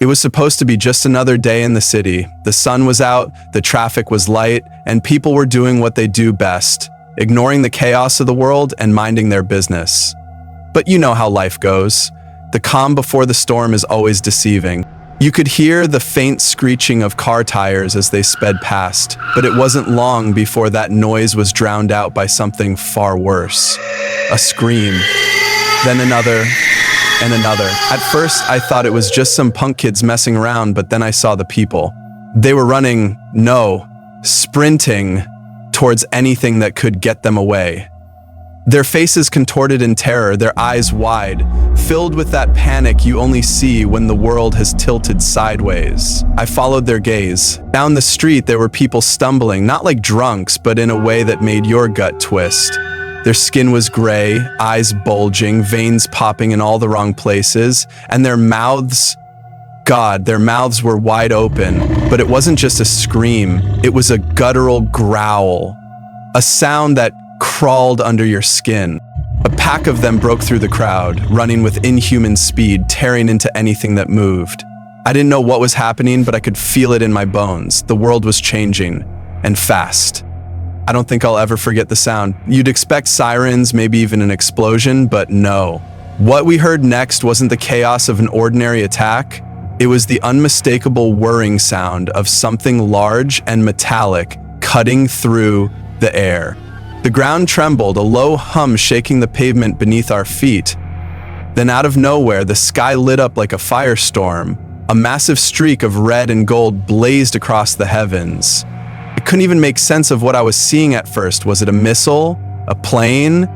It was supposed to be just another day in the city. The sun was out, the traffic was light, and people were doing what they do best, ignoring the chaos of the world and minding their business. But you know how life goes. The calm before the storm is always deceiving. You could hear the faint screeching of car tires as they sped past, but it wasn't long before that noise was drowned out by something far worse. A scream, then another, and another. At first, I thought it was just some punk kids messing around, but then I saw the people. They were running, no, sprinting towards anything that could get them away. Their faces contorted in terror, their eyes wide, filled with that panic you only see when the world has tilted sideways. I followed their gaze. Down the street, there were people stumbling, not like drunks, but in a way that made your gut twist. Their skin was gray, eyes bulging, veins popping in all the wrong places, and their mouths, God, their mouths were wide open. But it wasn't just a scream, it was a guttural growl, a sound that crawled under your skin. A pack of them broke through the crowd, running with inhuman speed, tearing into anything that moved. I didn't know what was happening, but I could feel it in my bones. The world was changing, and fast. I don't think I'll ever forget the sound. You'd expect sirens, maybe even an explosion, but no. What we heard next wasn't the chaos of an ordinary attack. It was the unmistakable whirring sound of something large and metallic cutting through the air. The ground trembled, a low hum shaking the pavement beneath our feet. Then out of nowhere, the sky lit up like a firestorm. A massive streak of red and gold blazed across the heavens. I couldn't even make sense of what I was seeing at first. Was it a missile? A plane?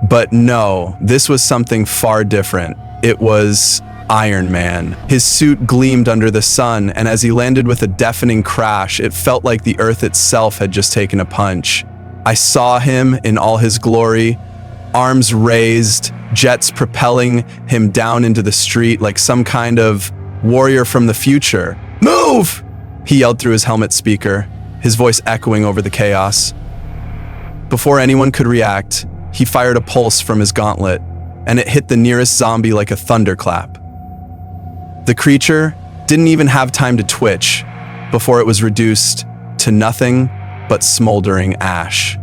But no, this was something far different. It was Iron Man. His suit gleamed under the sun, and as he landed with a deafening crash, it felt like the earth itself had just taken a punch. I saw him in all his glory, arms raised, jets propelling him down into the street like some kind of warrior from the future. "Move!" he yelled through his helmet speaker, his voice echoing over the chaos. Before anyone could react, he fired a pulse from his gauntlet, and it hit the nearest zombie like a thunderclap. The creature didn't even have time to twitch before it was reduced to nothing but smoldering ash.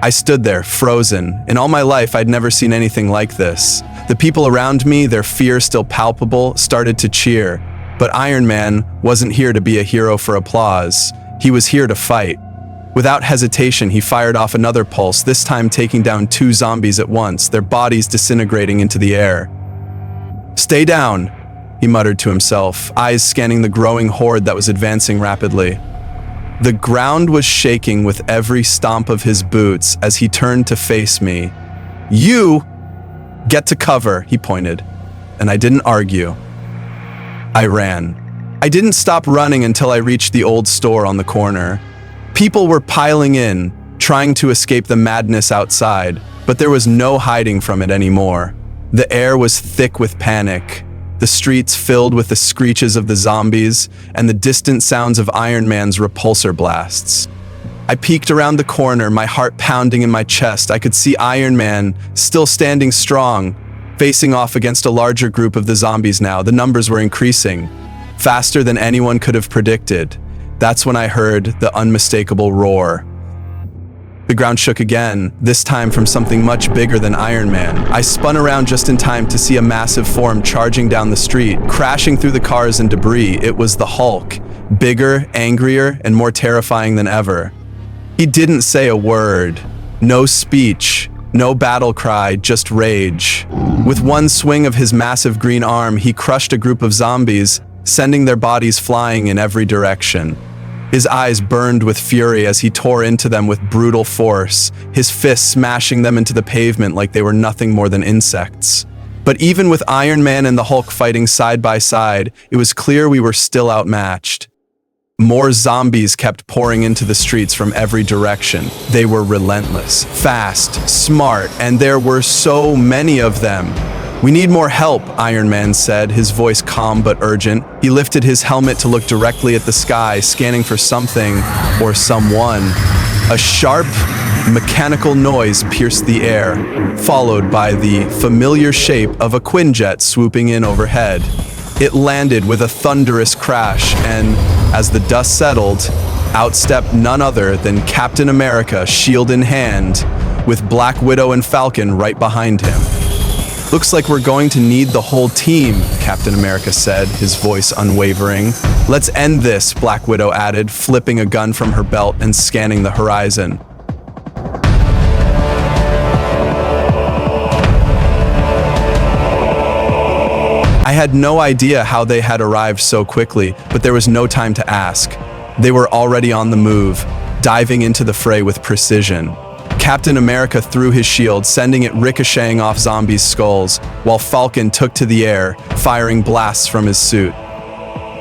I stood there, frozen. In all my life, I'd never seen anything like this. The people around me, their fear still palpable, started to cheer. But Iron Man wasn't here to be a hero for applause. He was here to fight. Without hesitation, he fired off another pulse, this time taking down 2 zombies at once, their bodies disintegrating into the air. "Stay down," he muttered to himself, eyes scanning the growing horde that was advancing rapidly. The ground was shaking with every stomp of his boots as he turned to face me. "You get to cover," he pointed, and I didn't argue. I ran. I didn't stop running until I reached the old store on the corner. People were piling in, trying to escape the madness outside, but there was no hiding from it anymore. The air was thick with panic, the streets filled with the screeches of the zombies and the distant sounds of Iron Man's repulsor blasts. I peeked around the corner, my heart pounding in my chest. I could see Iron Man still standing strong, facing off against a larger group of the zombies now. The numbers were increasing, faster than anyone could have predicted. That's when I heard the unmistakable roar. The ground shook again, this time from something much bigger than Iron Man. I spun around just in time to see a massive form charging down the street, crashing through the cars and debris. It was the Hulk, bigger, angrier, and more terrifying than ever. He didn't say a word, no speech, no battle cry, just rage. With one swing of his massive green arm, he crushed a group of zombies, sending their bodies flying in every direction. His eyes burned with fury as he tore into them with brutal force, his fists smashing them into the pavement like they were nothing more than insects. But even with Iron Man and the Hulk fighting side by side, it was clear we were still outmatched. More zombies kept pouring into the streets from every direction. They were relentless, fast, smart, and there were so many of them. "We need more help," Iron Man said, his voice calm but urgent. He lifted his helmet to look directly at the sky, scanning for something or someone. A sharp, mechanical noise pierced the air, followed by the familiar shape of a Quinjet swooping in overhead. It landed with a thunderous crash, and as the dust settled, out stepped none other than Captain America, shield in hand, with Black Widow and Falcon right behind him. "Looks like we're going to need the whole team," Captain America said, his voice unwavering. "Let's end this," Black Widow added, flipping a gun from her belt and scanning the horizon. I had no idea how they had arrived so quickly, but there was no time to ask. They were already on the move, diving into the fray with precision. Captain America threw his shield, sending it ricocheting off zombies' skulls, while Falcon took to the air, firing blasts from his suit.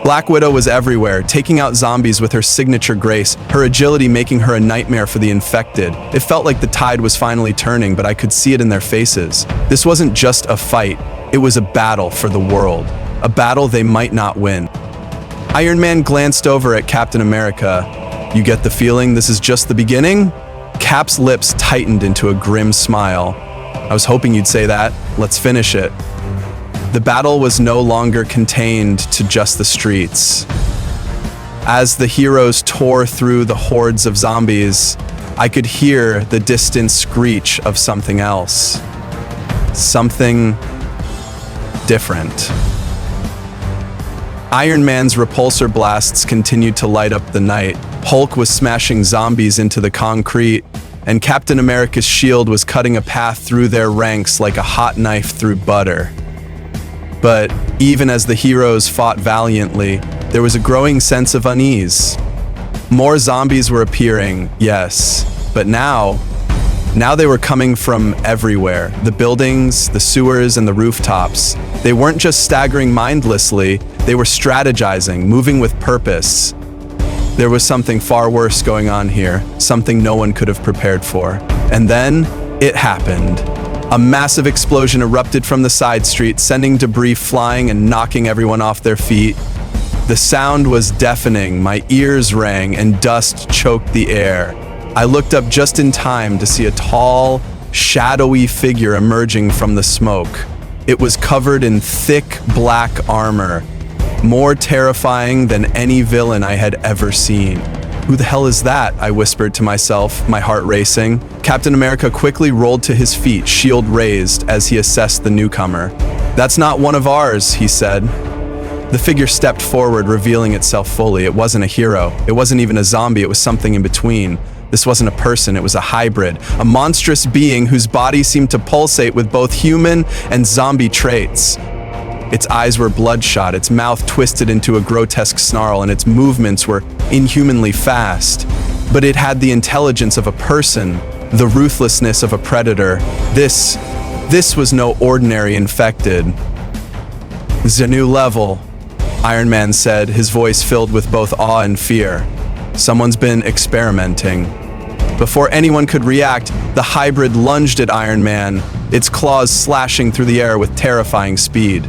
Black Widow was everywhere, taking out zombies with her signature grace, her agility making her a nightmare for the infected. It felt like the tide was finally turning, but I could see it in their faces. This wasn't just a fight, it was a battle for the world. A battle they might not win. Iron Man glanced over at Captain America. "You get the feeling this is just the beginning?" Cap's lips tightened into a grim smile. "I was hoping you'd say that. Let's finish it." The battle was no longer contained to just the streets. As the heroes tore through the hordes of zombies, I could hear the distant screech of something else. Something different. Iron Man's repulsor blasts continued to light up the night. Hulk was smashing zombies into the concrete, and Captain America's shield was cutting a path through their ranks like a hot knife through butter. But even as the heroes fought valiantly, there was a growing sense of unease. More zombies were appearing, yes, but now they were coming from everywhere. The buildings, the sewers, and the rooftops. They weren't just staggering mindlessly, they were strategizing, moving with purpose. There was something far worse going on here, something no one could have prepared for. And then, it happened. A massive explosion erupted from the side street, sending debris flying and knocking everyone off their feet. The sound was deafening, my ears rang, and dust choked the air. I looked up just in time to see a tall, shadowy figure emerging from the smoke. It was covered in thick black armor, more terrifying than any villain I had ever seen. "Who the hell is that?" I whispered to myself, my heart racing. Captain America quickly rolled to his feet, shield raised, as he assessed the newcomer. "That's not one of ours," he said. The figure stepped forward, revealing itself fully. It wasn't a hero. It wasn't even a zombie. It was something in between. This wasn't a person, it was a hybrid, a monstrous being whose body seemed to pulsate with both human and zombie traits. Its eyes were bloodshot, its mouth twisted into a grotesque snarl, and its movements were inhumanly fast. But it had the intelligence of a person, the ruthlessness of a predator. This was no ordinary infected. "This is a new level," Iron Man said, his voice filled with both awe and fear. "Someone's been experimenting." Before anyone could react, the hybrid lunged at Iron Man, its claws slashing through the air with terrifying speed.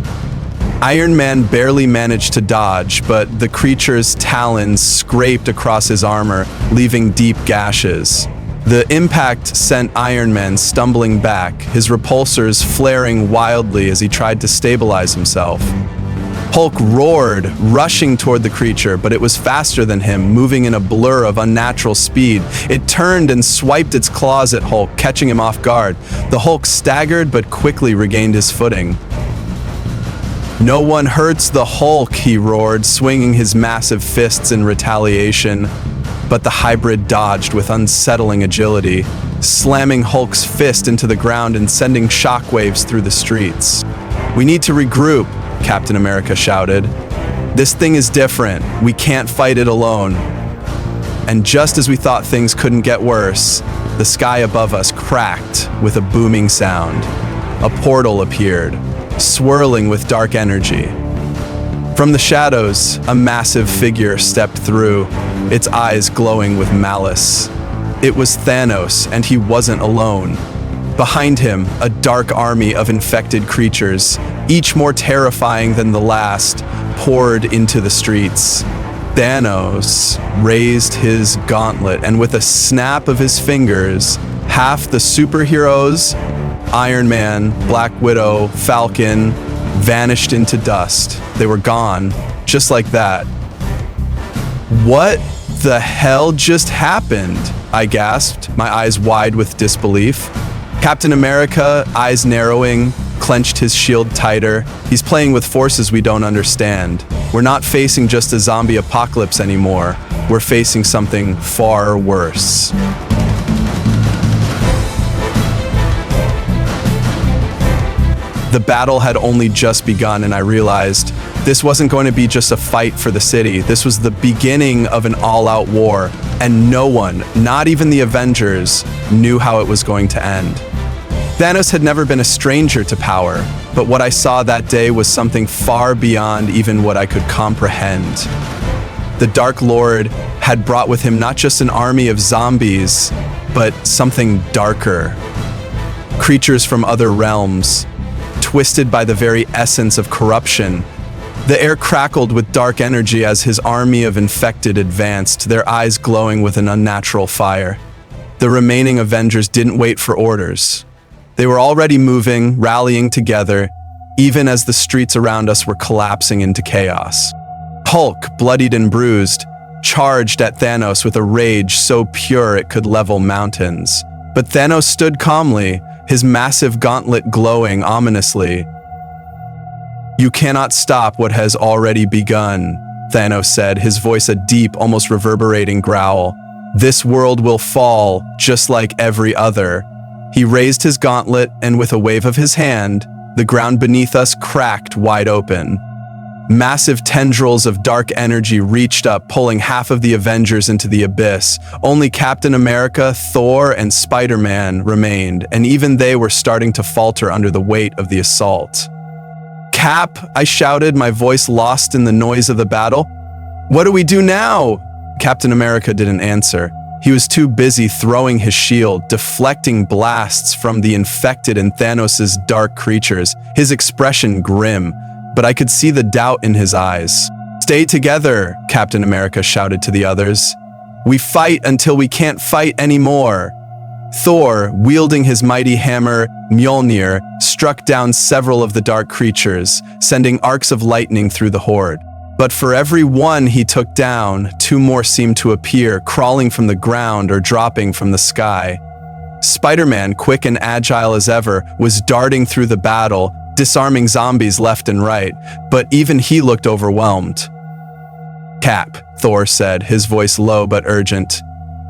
Iron Man barely managed to dodge, but the creature's talons scraped across his armor, leaving deep gashes. The impact sent Iron Man stumbling back, his repulsors flaring wildly as he tried to stabilize himself. Hulk roared, rushing toward the creature, but it was faster than him, moving in a blur of unnatural speed. It turned and swiped its claws at Hulk, catching him off guard. The Hulk staggered but quickly regained his footing. "No one hurts the Hulk," he roared, swinging his massive fists in retaliation. But the hybrid dodged with unsettling agility, slamming Hulk's fist into the ground and sending shockwaves through the streets. "We need to regroup," Captain America shouted. "This thing is different. We can't fight it alone." And just as we thought things couldn't get worse, the sky above us cracked with a booming sound. A portal appeared, swirling with dark energy. From the shadows, a massive figure stepped through, its eyes glowing with malice. It was Thanos, and he wasn't alone. Behind him, a dark army of infected creatures, each more terrifying than the last, poured into the streets. Thanos raised his gauntlet, and with a snap of his fingers, half the superheroes, Iron Man, Black Widow, Falcon, vanished into dust. They were gone, just like that. What the hell just happened? I gasped, my eyes wide with disbelief. Captain America, eyes narrowing, clenched his shield tighter. He's playing with forces we don't understand. We're not facing just a zombie apocalypse anymore. We're facing something far worse. The battle had only just begun, and I realized this wasn't going to be just a fight for the city. This was the beginning of an all-out war, and no one, not even the Avengers, knew how it was going to end. Thanos had never been a stranger to power, but what I saw that day was something far beyond even what I could comprehend. The Dark Lord had brought with him not just an army of zombies, but something darker. Creatures from other realms, twisted by the very essence of corruption. The air crackled with dark energy as his army of infected advanced, their eyes glowing with an unnatural fire. The remaining Avengers didn't wait for orders. They were already moving, rallying together, even as the streets around us were collapsing into chaos. Hulk, bloodied and bruised, charged at Thanos with a rage so pure it could level mountains. But Thanos stood calmly, his massive gauntlet glowing ominously. "You cannot stop what has already begun," Thanos said, his voice a deep, almost reverberating growl. "This world will fall, just like every other." He raised his gauntlet, and with a wave of his hand, the ground beneath us cracked wide open. Massive tendrils of dark energy reached up, pulling half of the Avengers into the abyss. Only Captain America, Thor, and Spider-Man remained, and even they were starting to falter under the weight of the assault. "Cap," I shouted, my voice lost in the noise of the battle. "What do we do now?" Captain America didn't answer. He was too busy throwing his shield, deflecting blasts from the infected and Thanos' dark creatures, his expression grim, but I could see the doubt in his eyes. "Stay together," Captain America shouted to the others. "We fight until we can't fight anymore." Thor, wielding his mighty hammer, Mjolnir, struck down several of the dark creatures, sending arcs of lightning through the horde. But for every one he took down, two more seemed to appear, crawling from the ground or dropping from the sky. Spider-Man, quick and agile as ever, was darting through the battle, disarming zombies left and right, but even he looked overwhelmed. "Cap," Thor said, his voice low but urgent.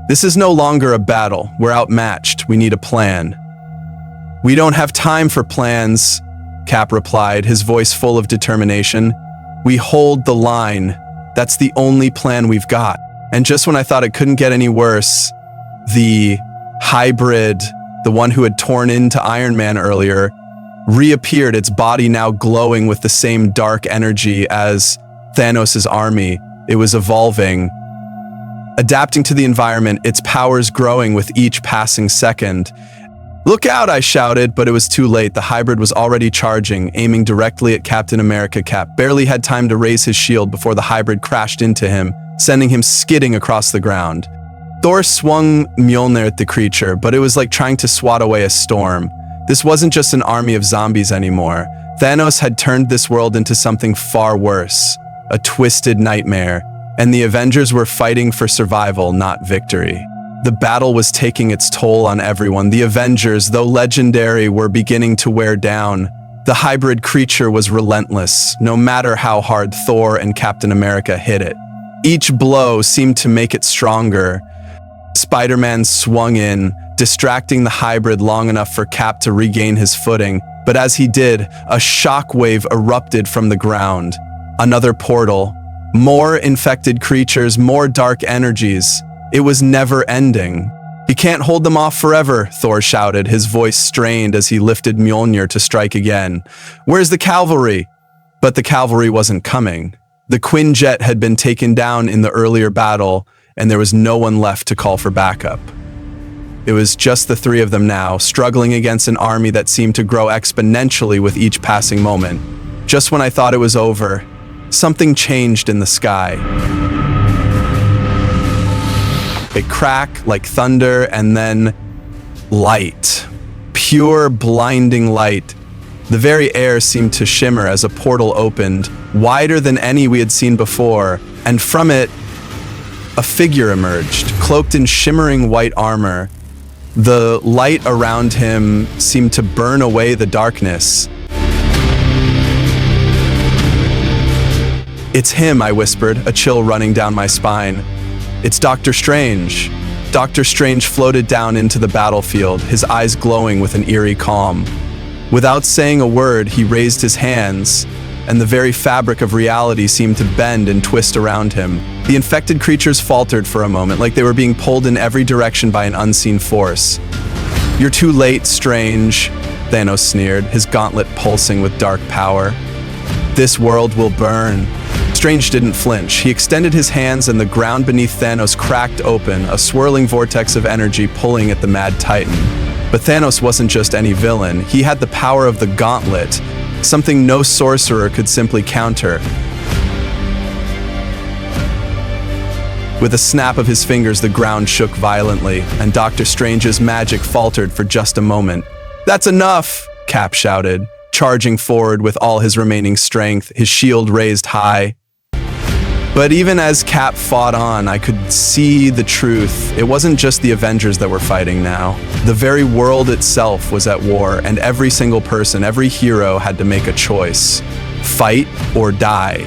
"This is no longer a battle. We're outmatched. We need a plan." "We don't have time for plans," Cap replied, his voice full of determination. "We hold the line. That's the only plan we've got." And just when I thought it couldn't get any worse, the hybrid, the one who had torn into Iron Man earlier, reappeared, its body now glowing with the same dark energy as Thanos' army. It was evolving, adapting to the environment, its powers growing with each passing second. "Look out," I shouted, but it was too late. The hybrid was already charging, aiming directly at Captain America. Cap barely had time to raise his shield before the hybrid crashed into him, sending him skidding across the ground. Thor swung Mjolnir at the creature, but it was like trying to swat away a storm. This wasn't just an army of zombies anymore. Thanos had turned this world into something far worse, a twisted nightmare, and the Avengers were fighting for survival, not victory. The battle was taking its toll on everyone. The Avengers, though legendary, were beginning to wear down. The hybrid creature was relentless, no matter how hard Thor and Captain America hit it. Each blow seemed to make it stronger. Spider-Man swung in, distracting the hybrid long enough for Cap to regain his footing, but as he did, a shockwave erupted from the ground. Another portal. More infected creatures, more dark energies. It was never ending. "He can't hold them off forever," Thor shouted, his voice strained as he lifted Mjolnir to strike again. "Where's the cavalry?" But the cavalry wasn't coming. The Quinjet had been taken down in the earlier battle, and there was no one left to call for backup. It was just the three of them now, struggling against an army that seemed to grow exponentially with each passing moment. Just when I thought it was over, something changed in the sky. A crack like thunder, and then light. Pure, blinding light. The very air seemed to shimmer as a portal opened, wider than any we had seen before, and from it, a figure emerged, cloaked in shimmering white armor. The light around him seemed to burn away the darkness. "It's him," I whispered, a chill running down my spine. "It's Doctor Strange." Doctor Strange floated down into the battlefield, his eyes glowing with an eerie calm. Without saying a word, he raised his hands, and the very fabric of reality seemed to bend and twist around him. The infected creatures faltered for a moment, like they were being pulled in every direction by an unseen force. "You're too late, Strange," Thanos sneered, his gauntlet pulsing with dark power. "This world will burn." Strange didn't flinch. He extended his hands and the ground beneath Thanos cracked open, a swirling vortex of energy pulling at the mad titan. But Thanos wasn't just any villain. He had the power of the gauntlet, something no sorcerer could simply counter. With a snap of his fingers, the ground shook violently, and Doctor Strange's magic faltered for just a moment. "That's enough!" Cap shouted, charging forward with all his remaining strength, his shield raised high. But even as Cap fought on, I could see the truth. It wasn't just the Avengers that were fighting now. The very world itself was at war, and every single person, every hero had to make a choice. Fight or die.